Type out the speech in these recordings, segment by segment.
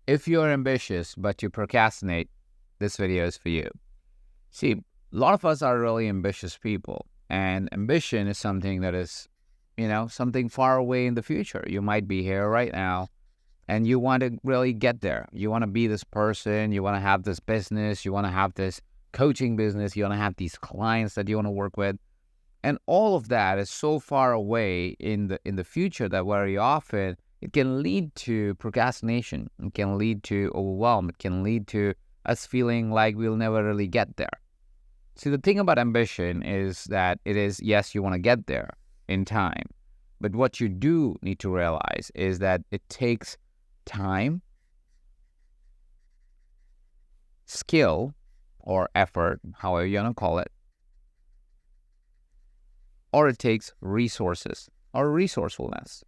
If you're ambitious but you procrastinate, this video is for you. See, a lot of us are really ambitious people, and ambition is something that is, something far away in the future. You might be here right now, and you want to really get there. You want to be this person, you want to have this business, you want to have this coaching business, you want to have these clients that you want to work with. And all of that is so far away in the future that very often it can lead to procrastination. It can lead to overwhelm. It can lead to us feeling like we'll never really get there. See, the thing about ambition is that it is, yes, you want to get there in time. But what you do need to realize is that it takes time, skill, or effort, however you want to call it, or it takes resources or resourcefulness.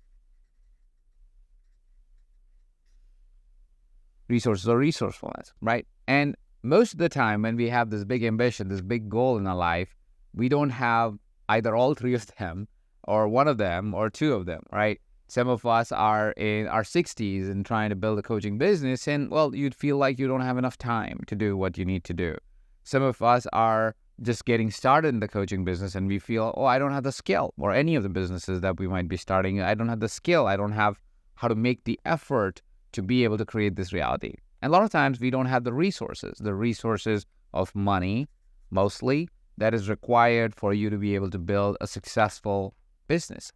Resources or resourcefulness, right? And most of the time when we have this big ambition, this big goal in our life, we don't have either all three of them or one of them or two of them, right? Some of us are in our 60s and trying to build a coaching business, and well, you'd feel like you don't have enough time to do what you need to do. Some of us are just getting started in the coaching business and we feel, oh, I don't have the skill, or any of the businesses that we might be starting, I don't have the skill, I don't have how to make the effort to be able to create this reality. And a lot of times we don't have the resources of money, mostly, that is required for you to be able to build a successful business.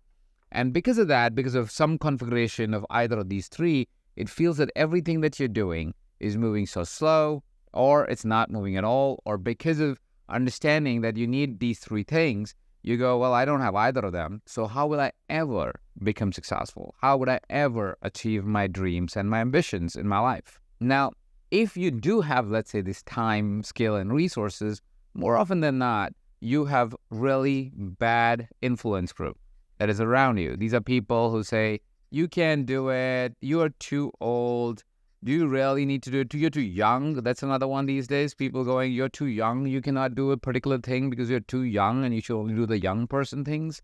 And because of that, because of some configuration of either of these three, it feels that everything that you're doing is moving so slow, or it's not moving at all, or because of understanding that you need these three things, you go, well, I don't have either of them, so how will I ever become successful? How would I ever achieve my dreams and my ambitions in my life? Now, if you do have, let's say, this time, skill, and resources, more often than not, you have really bad influence group that is around you. These are people who say, you can't do it, you are too old, do you really need to do it? You're too young. That's another one these days. People going, you're too young. You cannot do a particular thing because you're too young and you should only do the young person things.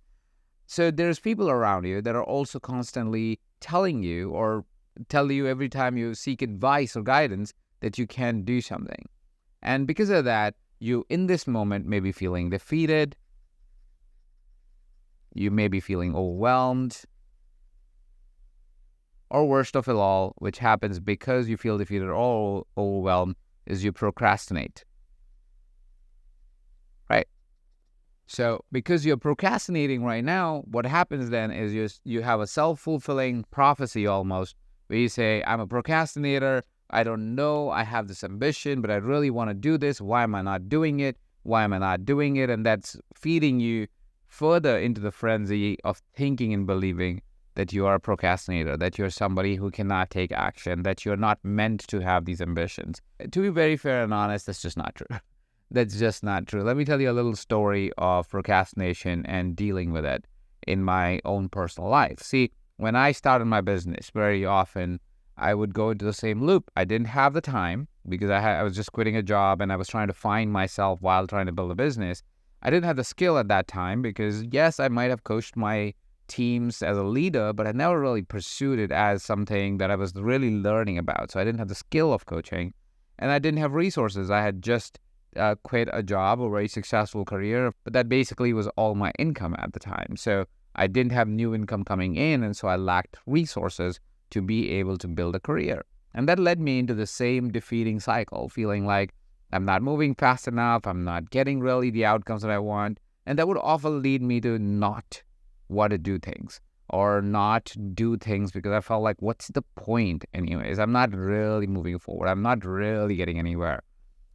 So there's people around you that are also constantly telling you or tell you every time you seek advice or guidance that you can't do something. And because of that, you in this moment may be feeling defeated. You may be feeling overwhelmed. Or worst of it all, which happens because you feel defeated or overwhelmed, is you procrastinate. Right? So because you're procrastinating right now, what happens then is you have a self-fulfilling prophecy almost, where you say, I'm a procrastinator, I don't know, I have this ambition, but I really want to do this. Why am I not doing it? Why am I not doing it? And that's feeding you further into the frenzy of thinking and believing that you are a procrastinator, that you're somebody who cannot take action, that you're not meant to have these ambitions. To be very fair and honest, that's just not true. That's just not true. Let me tell you a little story of procrastination and dealing with it in my own personal life. See, when I started my business, very often I would go into the same loop. I didn't have the time because I was just quitting a job and I was trying to find myself while trying to build a business. I didn't have the skill at that time because, yes, I might have coached my teams as a leader, but I never really pursued it as something that I was really learning about. So I didn't have the skill of coaching and I didn't have resources. I had just quit a job, a very successful career, but that basically was all my income at the time. So I didn't have new income coming in, and so I lacked resources to be able to build a career. And that led me into the same defeating cycle, feeling like I'm not moving fast enough, I'm not getting really the outcomes that I want, and that would often lead me to not want to do things or not do things because I felt like, what's the point anyways? I'm not really moving forward. I'm not really getting anywhere.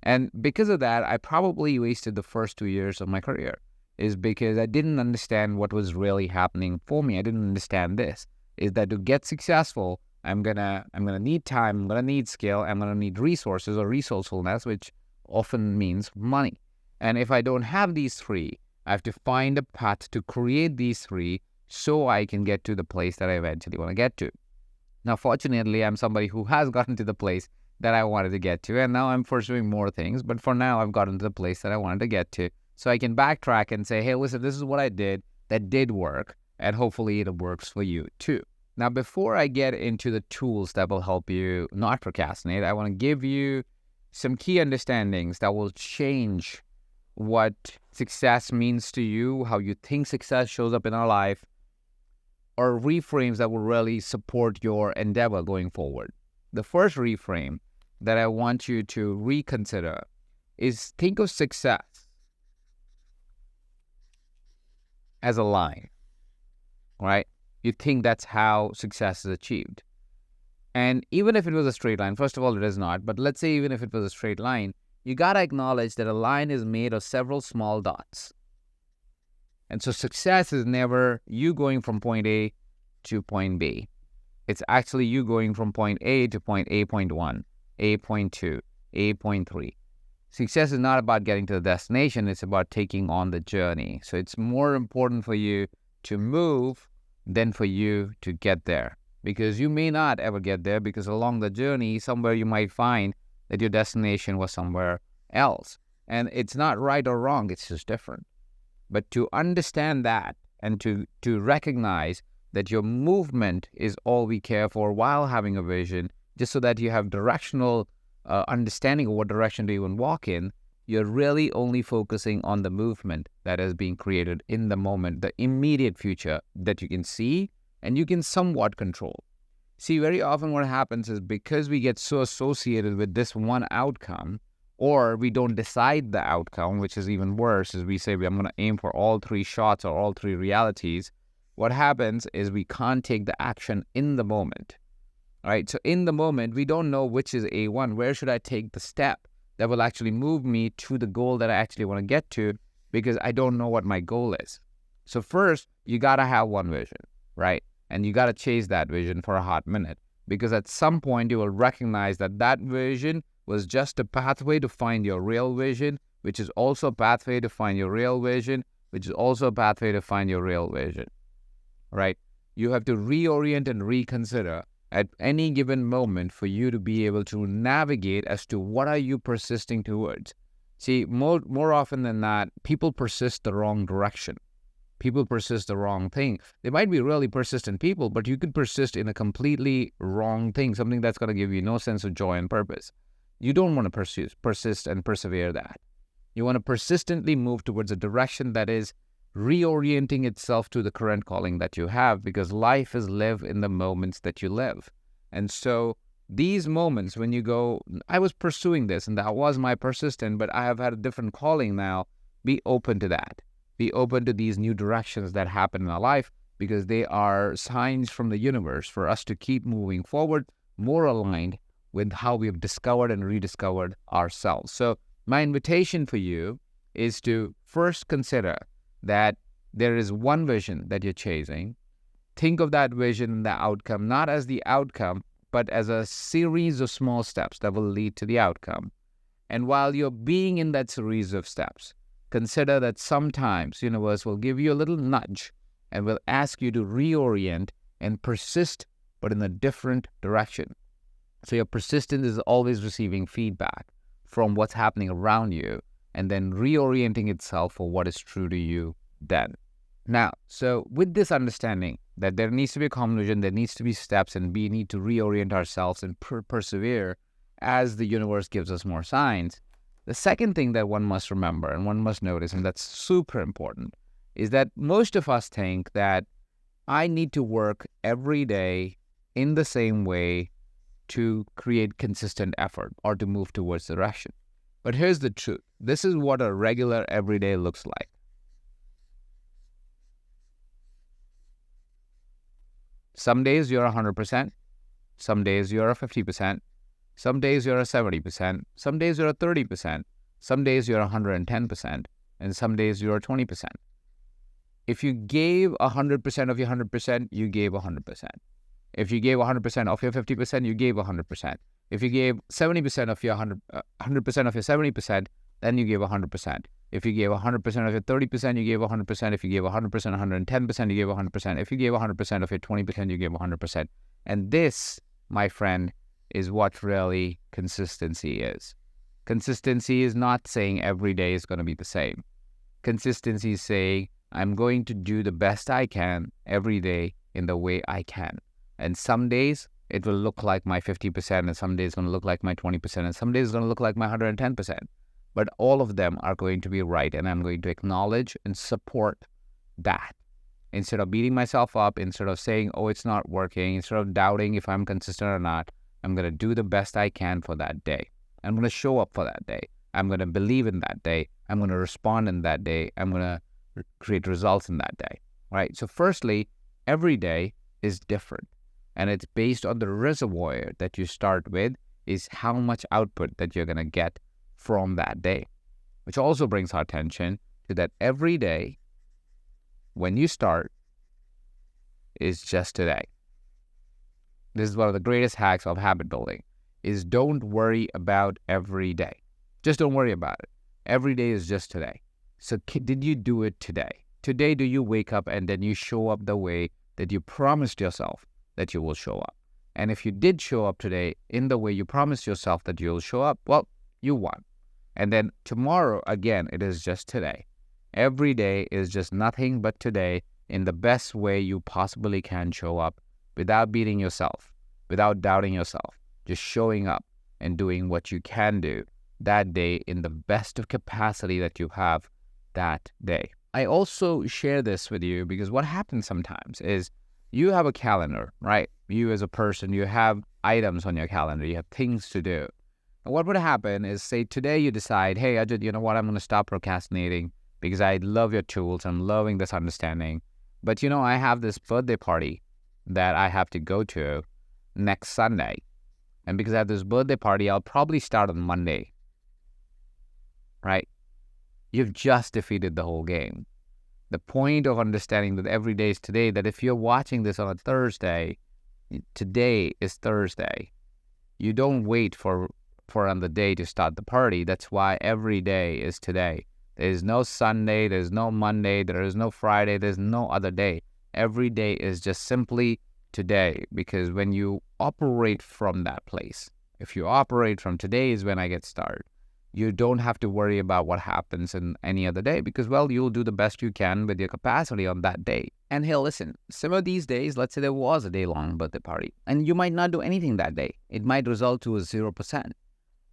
And because of that, I probably wasted the first 2 years of my career, is because I didn't understand what was really happening for me. I didn't understand this, is that to get successful, I'm gonna need time, I'm gonna need skill, I'm gonna need resources or resourcefulness, which often means money. And if I don't have these three, I have to find a path to create these three so I can get to the place that I eventually want to get to. Now, fortunately, I'm somebody who has gotten to the place that I wanted to get to, and now I'm pursuing more things. But for now, I've gotten to the place that I wanted to get to. So I can backtrack and say, hey, listen, this is what I did that did work, and hopefully it works for you too. Now, before I get into the tools that will help you not procrastinate, I want to give you some key understandings that will change what success means to you, how you think success shows up in our life, or reframes that will really support your endeavor going forward. The first reframe that I want you to reconsider is think of success as a line, right? You think that's how success is achieved. And even if it was a straight line, first of all, it is not, but let's say even if it was a straight line, you got to acknowledge that a line is made of several small dots. And so success is never you going from point A to point B. It's actually you going from point A to point A.1, A.2, A.3. Success is not about getting to the destination, it's about taking on the journey. So it's more important for you to move than for you to get there. Because you may not ever get there, because along the journey, somewhere you might find that your destination was somewhere else. And it's not right or wrong, it's just different. But to understand that and to recognize that your movement is all we care for while having a vision, just so that you have directional understanding of what direction to even walk in, you're really only focusing on the movement that is being created in the moment, the immediate future that you can see and you can somewhat control. See, very often what happens is because we get so associated with this one outcome, or we don't decide the outcome, which is even worse, is we say, I'm going to aim for all three shots or all three realities. What happens is we can't take the action in the moment, right? So in the moment, we don't know which is A1. Where should I take the step that will actually move me to the goal that I actually want to get to, because I don't know what my goal is. So first, you got to have one vision, right? And you got to chase that vision for a hot minute, because at some point you will recognize that that vision was just a pathway to find your real vision, which is also a pathway to find your real vision, which is also a pathway to find your real vision, right? You have to reorient and reconsider at any given moment for you to be able to navigate as to what are you persisting towards. See, more often than not, people persist the wrong direction. People persist the wrong thing. They might be really persistent people, but you could persist in a completely wrong thing, something that's going to give you no sense of joy and purpose. You don't want to persist and persevere that. You want to persistently move towards a direction that is reorienting itself to the current calling that you have, because life is lived in the moments that you live. And so these moments when you go, I was pursuing this and that was my persistent, but I have had a different calling now, be open to that. Be open to these new directions that happen in our life, because they are signs from the universe for us to keep moving forward, more aligned with how we have discovered and rediscovered ourselves. So my invitation for you is to first consider that there is one vision that you're chasing. Think of that vision and the outcome, not as the outcome, but as a series of small steps that will lead to the outcome. And while you're being in that series of steps, consider that sometimes universe will give you a little nudge and will ask you to reorient and persist, but in a different direction. So your persistence is always receiving feedback from what's happening around you and then reorienting itself for what is true to you then. Now, so with this understanding that there needs to be a common vision, there needs to be steps, and we need to reorient ourselves and persevere as the universe gives us more signs. The second thing that one must remember and one must notice, and that's super important, is that most of us think that I need to work every day in the same way to create consistent effort or to move towards direction. But here's the truth. This is what a regular everyday looks like. Some days you're 100%. Some days you're a 50%. Some days you're a 70%. Some days you're a 30%. Some days you're 110%. And some days you're 20%. If you gave 100% of your 100%, you gave 100%. If you gave 100% of your 50%, you gave 100%. If you gave 70% of your 100% of your 70%, then you gave 100%. If you gave 100% of your 30%, you gave 100%. If you gave 100%, 110%, you gave 100%. If you gave 100% of your 20%, you gave 100%. And this, my friend, is what really consistency is. Consistency is not saying every day is going to be the same. Consistency is saying, I'm going to do the best I can every day in the way I can. And some days it will look like my 50%, and some days it's going to look like my 20%, and some days it's going to look like my 110%. But all of them are going to be right, and I'm going to acknowledge and support that. Instead of beating myself up, instead of saying, oh, it's not working, instead of doubting if I'm consistent or not, I'm going to do the best I can for that day. I'm going to show up for that day. I'm going to believe in that day. I'm going to respond in that day. I'm going to create results in that day, right? So firstly, every day is different, and it's based on the reservoir that you start with is how much output that you're going to get from that day, which also brings our attention to that every day when you start is just today. This is one of the greatest hacks of habit building, is don't worry about every day. Just don't worry about it. Every day is just today. So did you do it today? Today, do you wake up and then you show up the way that you promised yourself that you will show up? And if you did show up today in the way you promised yourself that you'll show up, well, you won. And then tomorrow, again, it is just today. Every day is just nothing but today in the best way you possibly can show up without beating yourself, without doubting yourself, just showing up and doing what you can do that day in the best of capacity that you have that day. I also share this with you because what happens sometimes is you have a calendar, right? You as a person, you have items on your calendar, you have things to do. And what would happen is, say today you decide, hey, Ajit, you know what, I'm going to stop procrastinating because I love your tools, I'm loving this understanding. But I have this birthday party that I have to go to next Sunday. And because I have this birthday party, I'll probably start on Monday, right? You've just defeated the whole game. The point of understanding that every day is today, that if you're watching this on a Thursday, today is Thursday. You don't wait for another day to start the party. That's why every day is today. There is no Sunday, there's no Monday, there is no Friday, there's no other day. Every day is just simply today, because when you operate from that place, if you operate from today is when I get started, you don't have to worry about what happens in any other day because, well, you'll do the best you can with your capacity on that day. And hey, listen, some of these days, let's say there was a day-long birthday party, and you might not do anything that day. It might result to a 0%.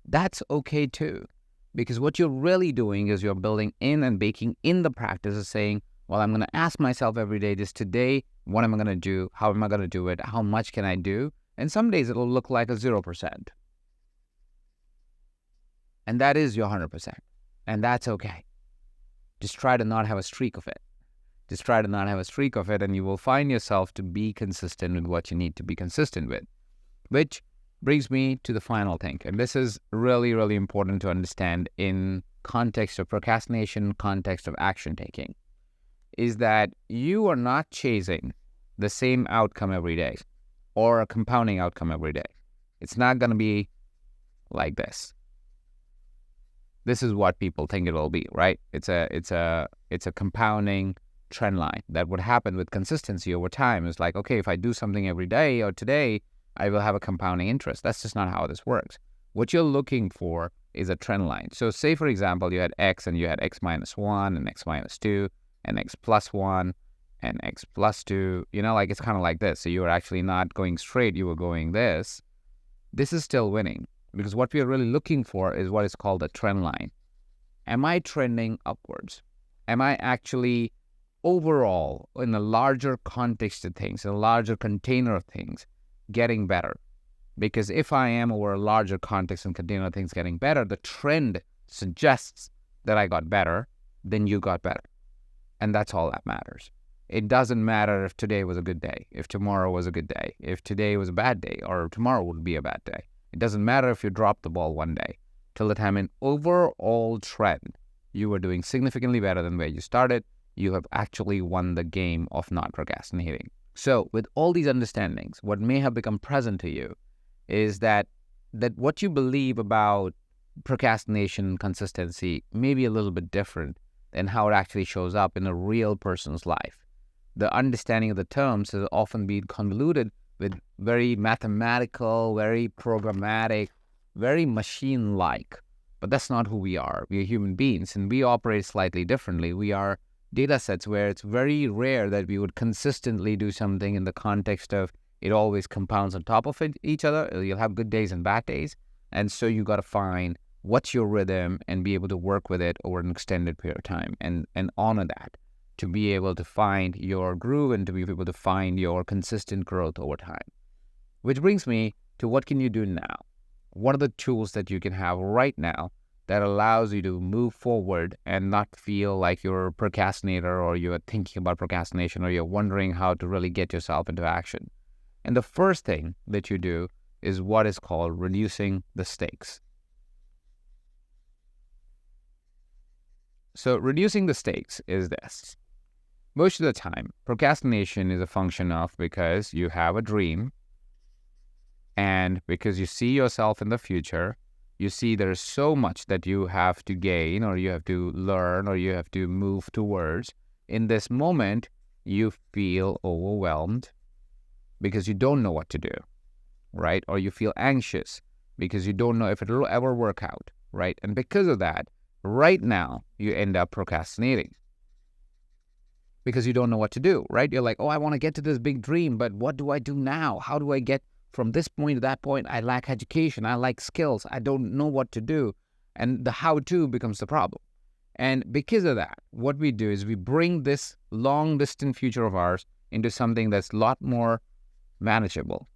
That's okay too, because what you're really doing is you're building in and baking in the practice of saying, well, I'm going to ask myself every day, just today, what am I going to do? How am I going to do it? How much can I do? And some days it'll look like a 0%. And that is your 100%. And that's okay. Just try to not have a streak of it. Just try to not have a streak of it, and you will find yourself to be consistent with what you need to be consistent with. Which brings me to the final thing. And this is really, really important to understand in context of procrastination, context of action taking, is that you are not chasing the same outcome every day or a compounding outcome every day. It's not going to be like this. This is what people think it will be, right? It's a compounding trend line that would happen with consistency over time. It's like, okay, if I do something every day or today, I will have a compounding interest. That's just not how this works. What you're looking for is a trend line. So say, for example, you had X and you had X minus 1 and X minus 2 and X plus 1 and X plus 2. It's kind of like this. So you were actually not going straight. You were going this. This is still winning. Because what we are really looking for is what is called a trend line. Am I trending upwards? Am I actually overall, in a larger context of things, in a larger container of things, getting better? Because if I am over a larger context and container of things getting better, the trend suggests that I got better, then you got better. And that's all that matters. It doesn't matter if today was a good day, if tomorrow was a good day, if today was a bad day, or tomorrow would be a bad day. It doesn't matter if you drop the ball one day. Till the time in overall trend, you were doing significantly better than where you started, you have actually won the game of not procrastinating. So with all these understandings, what may have become present to you is that what you believe about procrastination consistency may be a little bit different than how it actually shows up in a real person's life. The understanding of the terms has often been convoluted with very mathematical, very programmatic, very machine-like. But that's not who we are. We are human beings, and we operate slightly differently. We are data sets where it's very rare that we would consistently do something in the context of it always compounds on top of each other. You'll have good days and bad days. And so you got to find what's your rhythm and be able to work with it over an extended period of time and honor that, to be able to find your groove and to be able to find your consistent growth over time. Which brings me to what can you do now? What are the tools that you can have right now that allows you to move forward and not feel like you're a procrastinator, or you're thinking about procrastination, or you're wondering how to really get yourself into action? And the first thing that you do is what is called reducing the stakes. So reducing the stakes is this. Most of the time, procrastination is a function of because you have a dream, and because you see yourself in the future, you see there's so much that you have to gain, or you have to learn, or you have to move towards. In this moment, you feel overwhelmed because you don't know what to do, right? Or you feel anxious because you don't know if it'll ever work out, right? And because of that, right now, you end up procrastinating because you don't know what to do, right? You're like, oh, I want to get to this big dream, but what do I do now? How do I get from this point to that point? I lack education. I lack skills. I don't know what to do. And the how-to becomes the problem. And because of that, what we do is we bring this long-distant future of ours into something that's a lot more manageable.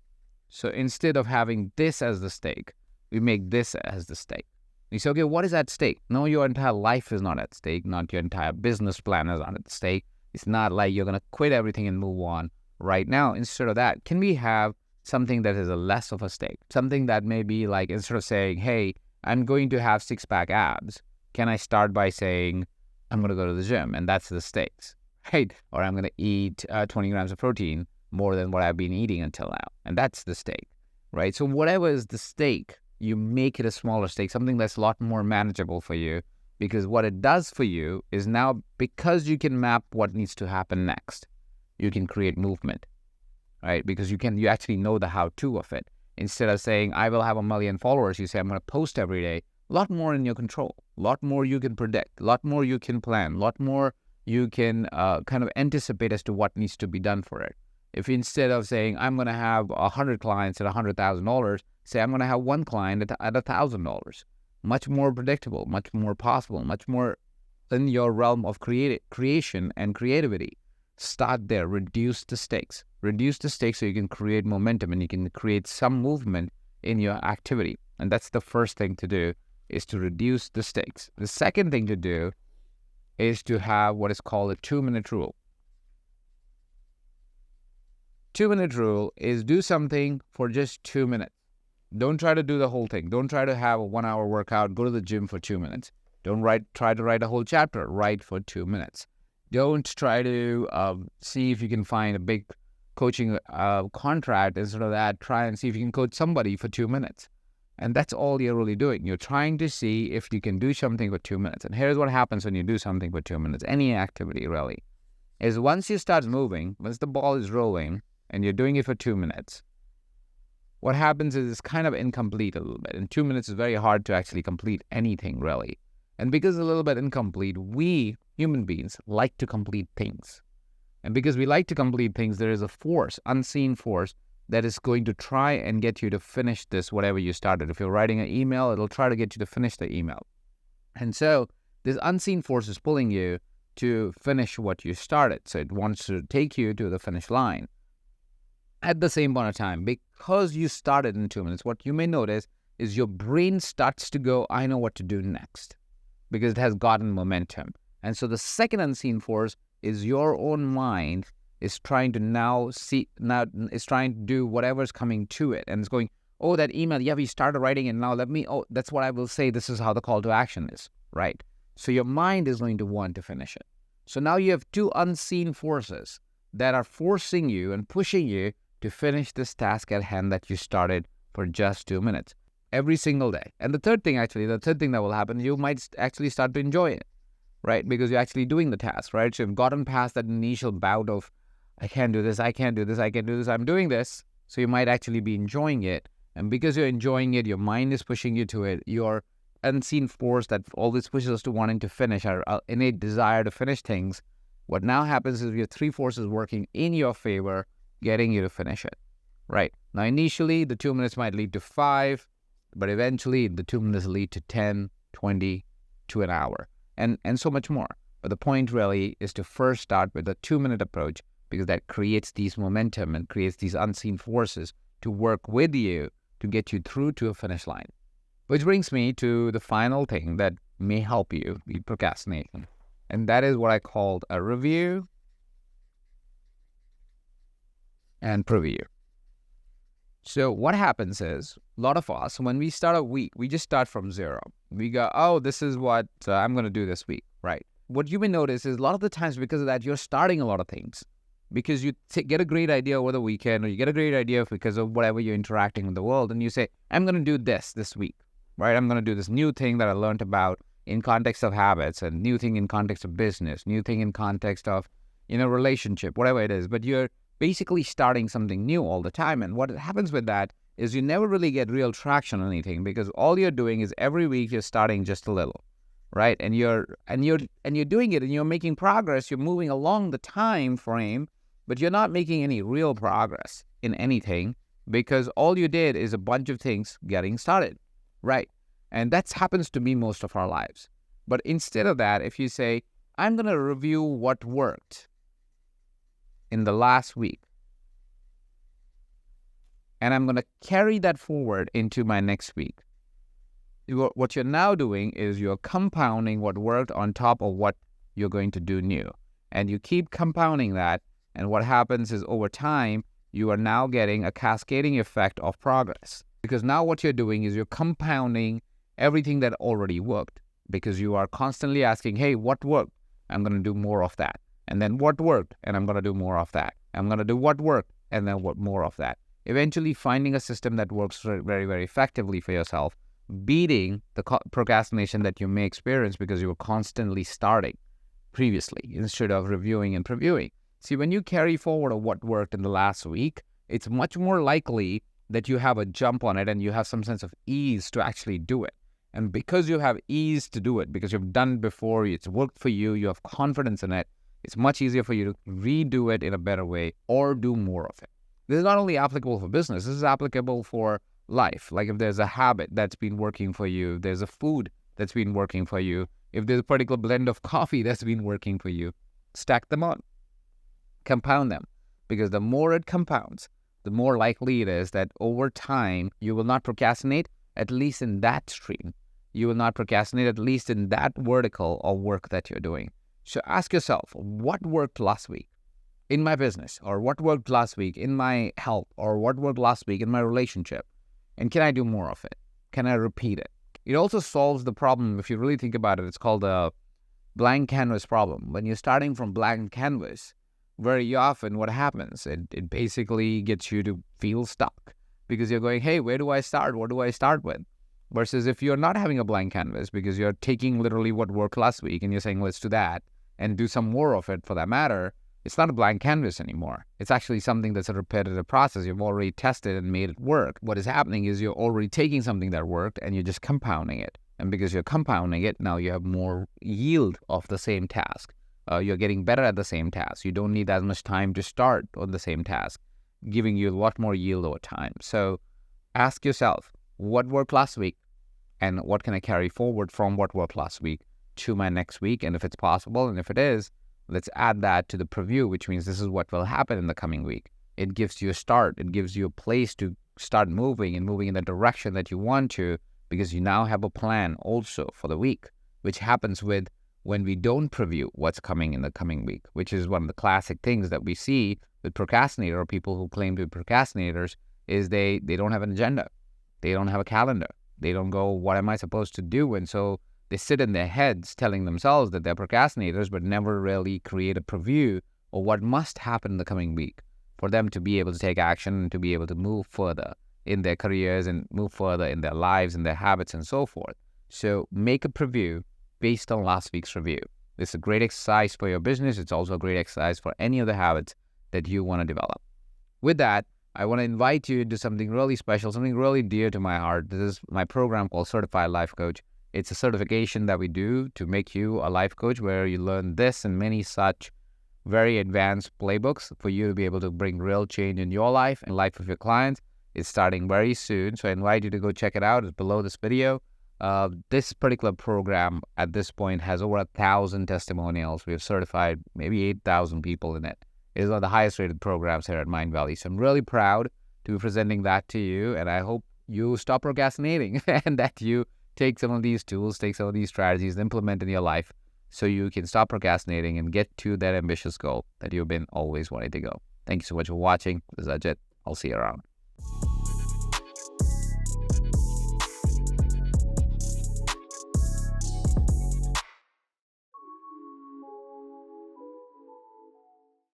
So instead of having this as the stake, we make this as the stake. You say, okay, what is at stake? No, your entire life is not at stake. Not your entire business plan is not at stake. It's not like you're going to quit everything and move on right now. Instead of that, can we have something that is a less of a stake? Something that may be like, instead of saying, hey, I'm going to have six-pack abs, can I start by saying, I'm going to go to the gym, and that's the stakes, right? Or I'm going to eat 20 grams of protein, more than what I've been eating until now. And that's the stake, right? So whatever is the stake, you make it a smaller stake, something that's a lot more manageable for you, because what it does for you is now, because you can map what needs to happen next, you can create movement, right? Because you actually know the how-to of it. Instead of saying, I will have 1 million followers, you say, I'm going to post every day. A lot more in your control, a lot more you can predict, a lot more you can plan, a lot more you can kind of anticipate as to what needs to be done for it. If instead of saying, I'm going to have 100 clients at $100,000, say, I'm going to have one client at $1,000. Much more predictable, much more possible, much more in your realm of creation and creativity. Start there. Reduce the stakes. Reduce the stakes so you can create momentum and you can create some movement in your activity. And that's the first thing to do, is to reduce the stakes. The second thing to do is to have what is called a 2-minute rule. 2-minute rule is do something for just 2 minutes. Don't try to do the whole thing. Don't try to have a 1-hour workout. Go to the gym for 2 minutes. Don't try to write a whole chapter. Write for 2 minutes. Don't try to see if you can find a big coaching contract. Instead of that, try and see if you can coach somebody for 2 minutes. And that's all you're really doing. You're trying to see if you can do something for 2 minutes. And here's what happens when you do something for 2 minutes. Any activity, really, is once you start moving, once the ball is rolling, and you're doing it for 2 minutes, what happens is it's kind of incomplete a little bit. In 2 minutes, it's very hard to actually complete anything, really. And because it's a little bit incomplete, we, human beings, like to complete things. And because we like to complete things, there is a force, unseen force, that is going to try and get you to finish this, whatever you started. If you're writing an email, it'll try to get you to finish the email. And so this unseen force is pulling you to finish what you started. So it wants to take you to the finish line. At the same point of time, because you started in 2 minutes, what you may notice is your brain starts to go, I know what to do next, because it has gotten momentum. And so the second unseen force is your own mind is trying to is trying to do whatever's coming to it. And it's going, oh, that email, yeah, we started writing it now. That's what I will say. This is how the call to action is, right? So your mind is going to want to finish it. So now you have two unseen forces that are forcing you and pushing you to finish this task at hand that you started for just 2 minutes every single day. And the third thing that will happen, you might actually start to enjoy it, right? Because you're actually doing the task, right? So you've gotten past that initial bout of, I can't do this, I'm doing this. So you might actually be enjoying it. And because you're enjoying it, your mind is pushing you to it. Your unseen force that always pushes us to wanting to finish, our innate desire to finish things. What now happens is we have three forces working in your favor, getting you to finish it. right? Now, initially, the 2 minutes might lead to 5, but eventually the 2 minutes lead to 10, 20, to an hour, and so much more. But the point really is to first start with a 2-minute approach, because that creates these momentum and creates these unseen forces to work with you to get you through to a finish line. Which brings me to the final thing that may help you with procrastination. And that is what I called a review and preview. So what happens is, a lot of us, when we start a week, we just start from zero. We go, oh, this is what I'm going to do this week, right? What you may notice is a lot of the times, because of that, you're starting a lot of things. Because you get a great idea over the weekend, or you get a great idea because of whatever you're interacting with the world, and you say, I'm going to do this week, right? I'm going to do this new thing that I learned about in context of habits, and new thing in context of business, new thing in context of, relationship, whatever it is. But you're basically starting something new all the time. And what happens with that is you never really get real traction on anything, because all you're doing is every week you're starting just a little, right? And you're doing it, and you're making progress. You're moving along the time frame, but you're not making any real progress in anything, because all you did is a bunch of things getting started, right? And that happens to be most of our lives. But instead of that, if you say, I'm going to review what worked in the last week, and I'm going to carry that forward into my next week, what you're now doing is you're compounding what worked on top of what you're going to do new. And you keep compounding that. And what happens is, over time, you are now getting a cascading effect of progress. Because now what you're doing is you're compounding everything that already worked. Because you are constantly asking, hey, what worked? I'm going to do more of that. And then what worked? And I'm going to do more of that. I'm going to do what worked, and then what more of that. Eventually finding a system that works very, very effectively for yourself, beating the procrastination that you may experience because you were constantly starting previously instead of reviewing and previewing. See, when you carry forward what worked in the last week, it's much more likely that you have a jump on it and you have some sense of ease to actually do it. And because you have ease to do it, because you've done it before, it's worked for you, you have confidence in it, it's much easier for you to redo it in a better way or do more of it. This is not only applicable for business, this is applicable for life. Like if there's a habit that's been working for you, there's a food that's been working for you, if there's a particular blend of coffee that's been working for you, stack them on. Compound them, because the more it compounds, the more likely it is that over time you will not procrastinate, at least in that stream. You will not procrastinate, at least in that vertical of work that you're doing. So ask yourself, what worked last week in my business, or what worked last week in my health, or what worked last week in my relationship? And can I do more of it? Can I repeat it? It also solves the problem, if you really think about it, it's called the blank canvas problem. When you're starting from blank canvas, very often what happens, it basically gets you to feel stuck, because you're going, hey, where do I start? What do I start with? Versus if you're not having a blank canvas, because you're taking literally what worked last week and you're saying, let's do that and do some more of it for that matter, it's not a blank canvas anymore. It's actually something that's a repetitive process. You've already tested and made it work. What is happening is you're already taking something that worked and you're just compounding it. And because you're compounding it, now you have more yield of the same task. You're getting better at the same task. You don't need as much time to start on the same task, giving you a lot more yield over time. So ask yourself, what worked last week, and what can I carry forward from what worked last week to my next week? And if it's possible, and if it is, let's add that to the preview, which means this is what will happen in the coming week. It gives you a start. It gives you a place to start moving and moving in the direction that you want to, because you now have a plan also for the week, which happens with when we don't preview what's coming in the coming week, which is one of the classic things that we see with procrastinator, or people who claim to be procrastinators, is they don't have an agenda. They don't have a calendar. They don't go, what am I supposed to do? And so they sit in their heads telling themselves that they're procrastinators, but never really create a preview of what must happen in the coming week for them to be able to take action and to be able to move further in their careers and move further in their lives and their habits and so forth. So make a preview based on last week's review. This is a great exercise for your business. It's also a great exercise for any of the habits that you want to develop. With that, I want to invite you to something really special, something really dear to my heart. This is my program called Certified Life Coach. It's a certification that we do to make you a life coach, where you learn this and many such very advanced playbooks for you to be able to bring real change in your life and life of your clients. It's starting very soon, so I invite you to go check it out. It's below this video. This particular program at this point has over 1,000 testimonials. We have certified maybe 8,000 people in it. It is one of the highest rated programs here at Mindvalley. So I'm really proud to be presenting that to you, and I hope you stop procrastinating and that you take some of these tools, take some of these strategies, implement in your life so you can stop procrastinating and get to that ambitious goal that you've been always wanting to go. Thank you so much for watching. This is Ajit. I'll see you around.